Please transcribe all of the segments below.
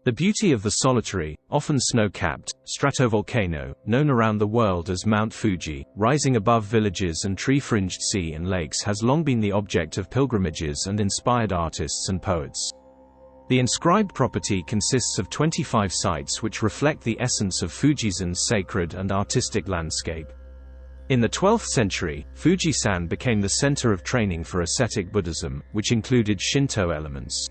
The beauty of the solitary, often snow-capped, stratovolcano, known around the world as Mount Fuji, rising above villages and tree-fringed sea and lakes, has long been the object of pilgrimages and inspired artists and poets. The inscribed property consists of 25 sites which reflect the essence of Fujisan's sacred and artistic landscape. In the 12th century, Fujisan became the center of training for ascetic Buddhism, which included Shinto elements.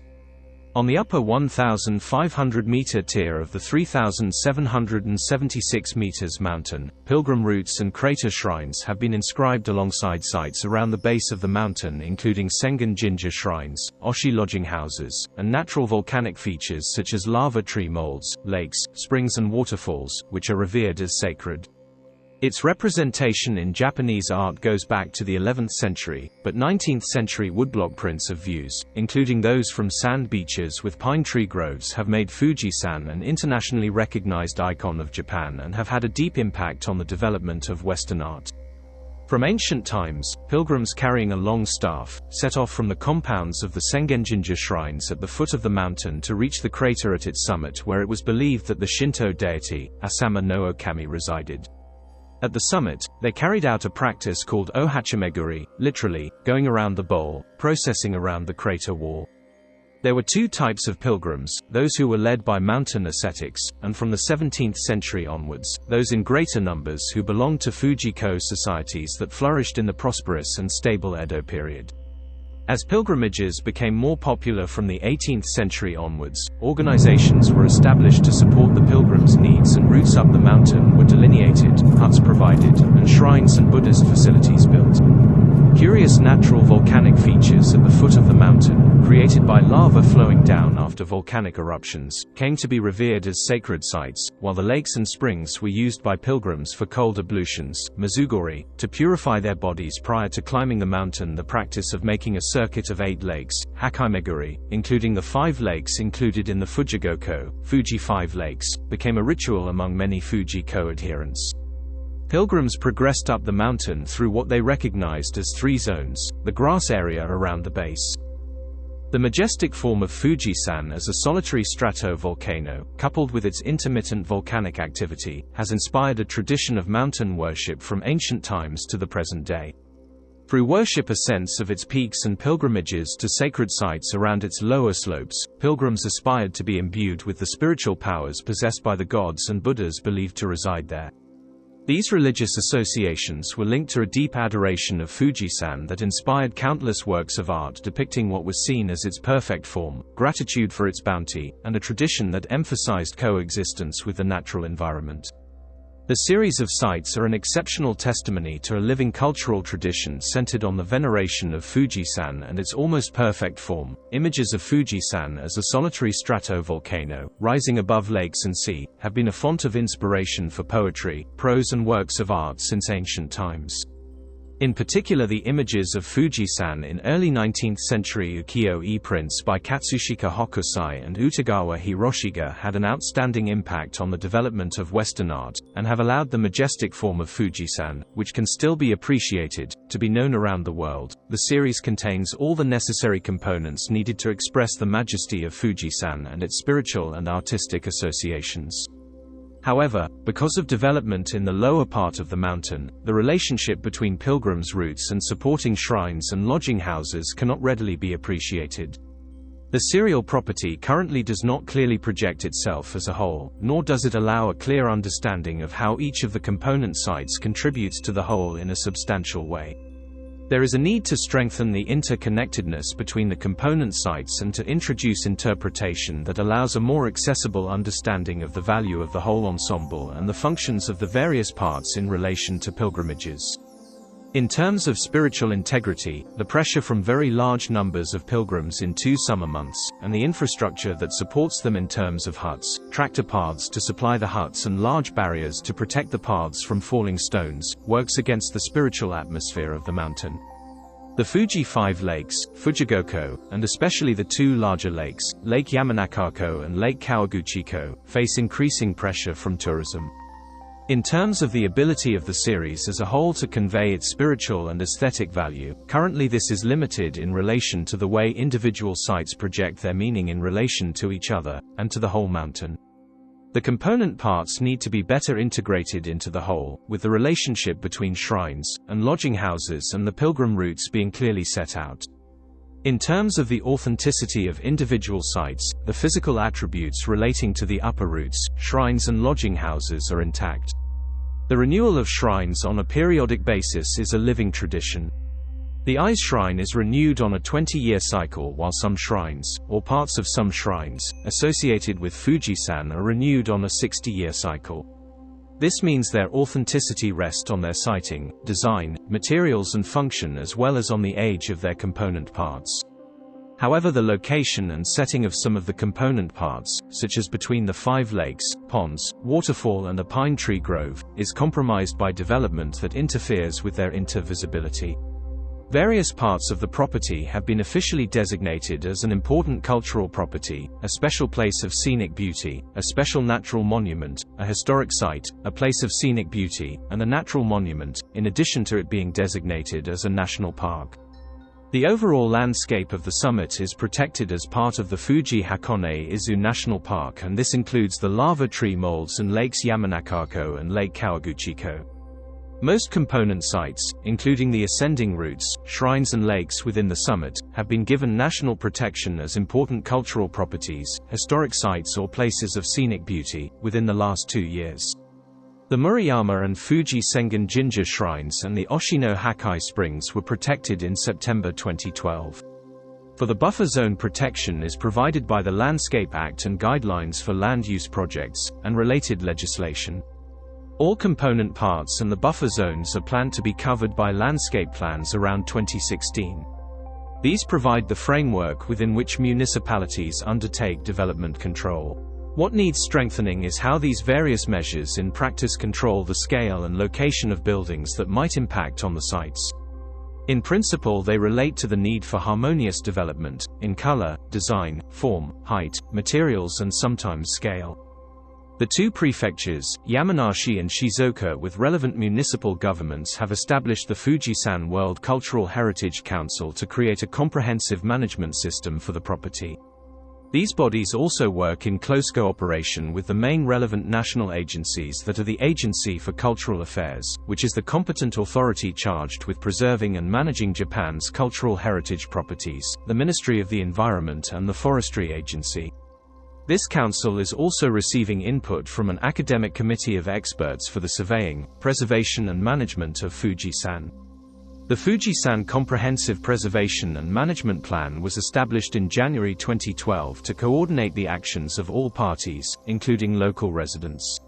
On the upper 1,500-meter tier of the 3,776 meters mountain, pilgrim routes and crater shrines have been inscribed alongside sites around the base of the mountain, including Sengen Jinja shrines, Oshi lodging houses, and natural volcanic features such as lava tree molds, lakes, springs and waterfalls, which are revered as sacred. Its representation in Japanese art goes back to the 11th century, but 19th century woodblock prints of views, including those from sand beaches with pine tree groves, have made Fujisan an internationally recognized icon of Japan and have had a deep impact on the development of Western art. From ancient times, pilgrims carrying a long staff set off from the compounds of the Sengenjinja shrines at the foot of the mountain to reach the crater at its summit, where it was believed that the Shinto deity, Asama no Okami, resided. At the summit, they carried out a practice called ohachimeguri, literally, going around the bowl, processing around the crater wall. There were two types of pilgrims, those who were led by mountain ascetics, and from the 17th century onwards, those in greater numbers who belonged to Fuji-ko societies that flourished in the prosperous and stable Edo period. As pilgrimages became more popular from the 18th century onwards, organizations were established to support the pilgrims' needs, and routes up the mountain were delineated, huts provided, and shrines and Buddhist facilities built. Curious natural volcanic features at the foot of the mountain, created by lava flowing down after volcanic eruptions, came to be revered as sacred sites, while the lakes and springs were used by pilgrims for cold ablutions, mizugori, to purify their bodies prior to climbing the mountain. The practice of making a circuit of 8 lakes, Hakkaimeguri, including the 5 lakes included in the Fujigoko, Fuji 5 Lakes, became a ritual among many Fuji-ko adherents. Pilgrims progressed up the mountain through what they recognized as 3 zones, the grass area around the base. The majestic form of Fujisan as a solitary stratovolcano, coupled with its intermittent volcanic activity, has inspired a tradition of mountain worship from ancient times to the present day. Through worship ascents of its peaks and pilgrimages to sacred sites around its lower slopes, pilgrims aspired to be imbued with the spiritual powers possessed by the gods and Buddhas believed to reside there. These religious associations were linked to a deep adoration of Fujisan that inspired countless works of art depicting what was seen as its perfect form, gratitude for its bounty, and a tradition that emphasized coexistence with the natural environment. The series of sites are an exceptional testimony to a living cultural tradition centered on the veneration of Fujisan and its almost perfect form. Images of Fujisan as a solitary stratovolcano, rising above lakes and sea, have been a font of inspiration for poetry, prose and works of art since ancient times. In particular, the images of Fujisan in early 19th century ukiyo-e prints by Katsushika Hokusai and Utagawa Hiroshiga had an outstanding impact on the development of Western art, and have allowed the majestic form of Fujisan, which can still be appreciated, to be known around the world. The series contains all the necessary components needed to express the majesty of Fujisan and its spiritual and artistic associations. However, because of development in the lower part of the mountain, the relationship between pilgrims' routes and supporting shrines and lodging houses cannot readily be appreciated. The serial property currently does not clearly project itself as a whole, nor does it allow a clear understanding of how each of the component sites contributes to the whole in a substantial way. There is a need to strengthen the interconnectedness between the component sites and to introduce interpretation that allows a more accessible understanding of the value of the whole ensemble and the functions of the various parts in relation to pilgrimages. In terms of spiritual integrity, the pressure from very large numbers of pilgrims in 2 summer months, and the infrastructure that supports them in terms of huts, tractor paths to supply the huts and large barriers to protect the paths from falling stones, works against the spiritual atmosphere of the mountain. The Fuji 5 lakes, Fujigoko, and especially the 2 larger lakes, Lake Yamanakako and Lake Kawaguchiko, face increasing pressure from tourism. In terms of the ability of the series as a whole to convey its spiritual and aesthetic value, currently this is limited in relation to the way individual sites project their meaning in relation to each other, and to the whole mountain. The component parts need to be better integrated into the whole, with the relationship between shrines, and lodging houses and the pilgrim routes being clearly set out. In terms of the authenticity of individual sites, the physical attributes relating to the upper routes, shrines and lodging houses are intact. The renewal of shrines on a periodic basis is a living tradition. The Ice Shrine is renewed on a 20-year cycle, while some shrines, or parts of some shrines, associated with Fuji-san are renewed on a 60-year cycle. This means their authenticity rests on their siting, design, materials and function, as well as on the age of their component parts. However, the location and setting of some of the component parts, such as between the 5 lakes, ponds, waterfall and a pine tree grove, is compromised by development that interferes with their inter-visibility. Various parts of the property have been officially designated as an important cultural property, a special place of scenic beauty, a special natural monument, a historic site, a place of scenic beauty, and a natural monument, in addition to it being designated as a national park. The overall landscape of the summit is protected as part of the Fuji Hakone-Izu National Park, and this includes the lava tree molds and lakes Yamanakako and Lake Kawaguchiko. Most component sites, including the ascending routes, shrines and lakes within the summit, have been given national protection as important cultural properties, historic sites or places of scenic beauty, within the last 2 years. The Murayama and Fuji Sengen Jinja shrines and the Oshino Hakai Springs were protected in September 2012. For the buffer zone, protection is provided by the Landscape Act and guidelines for land use projects, and related legislation. All component parts and the buffer zones are planned to be covered by landscape plans around 2016. These provide the framework within which municipalities undertake development control. What needs strengthening is how these various measures in practice control the scale and location of buildings that might impact on the sites. In principle, they relate to the need for harmonious development, in color, design, form, height, materials and sometimes scale. The 2 prefectures, Yamanashi and Shizuoka, with relevant municipal governments, have established the Fuji-san World Cultural Heritage Council to create a comprehensive management system for the property. These bodies also work in close cooperation with the main relevant national agencies that are the Agency for Cultural Affairs, which is the competent authority charged with preserving and managing Japan's cultural heritage properties, the Ministry of the Environment and the Forestry Agency. This council is also receiving input from an academic committee of experts for the surveying, preservation and management of Fuji-san. The Fuji-san Comprehensive Preservation and Management Plan was established in January 2012 to coordinate the actions of all parties, including local residents.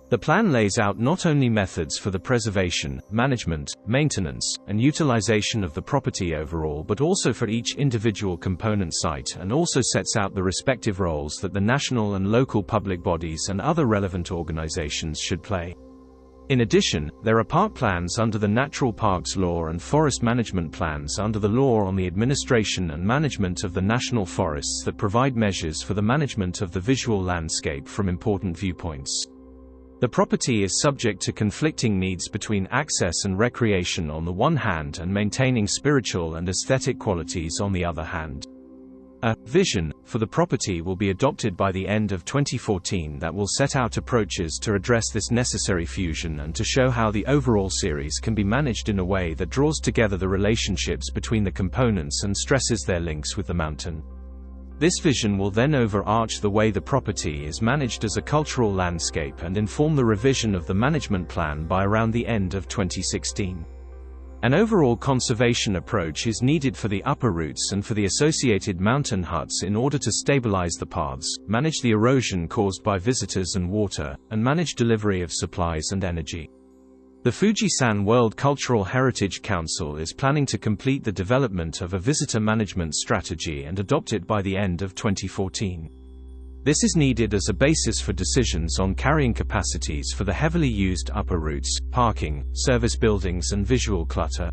The plan lays out not only methods for the preservation, management, maintenance, and utilization of the property overall, but also for each individual component site, and also sets out the respective roles that the national and local public bodies and other relevant organizations should play. In addition, there are park plans under the Natural Parks Law and forest management plans under the Law on the Administration and Management of the National Forests that provide measures for the management of the visual landscape from important viewpoints. The property is subject to conflicting needs between access and recreation on the one hand and maintaining spiritual and aesthetic qualities on the other hand. A vision for the property will be adopted by the end of 2014 that will set out approaches to address this necessary fusion and to show how the overall series can be managed in a way that draws together the relationships between the components and stresses their links with the mountain. This vision will then overarch the way the property is managed as a cultural landscape and inform the revision of the management plan by around the end of 2016. An overall conservation approach is needed for the upper routes and for the associated mountain huts in order to stabilize the paths, manage the erosion caused by visitors and water, and manage delivery of supplies and energy. The Fuji-san World Cultural Heritage Council is planning to complete the development of a visitor management strategy and adopt it by the end of 2014. This is needed as a basis for decisions on carrying capacities for the heavily used upper routes, parking, service buildings and visual clutter.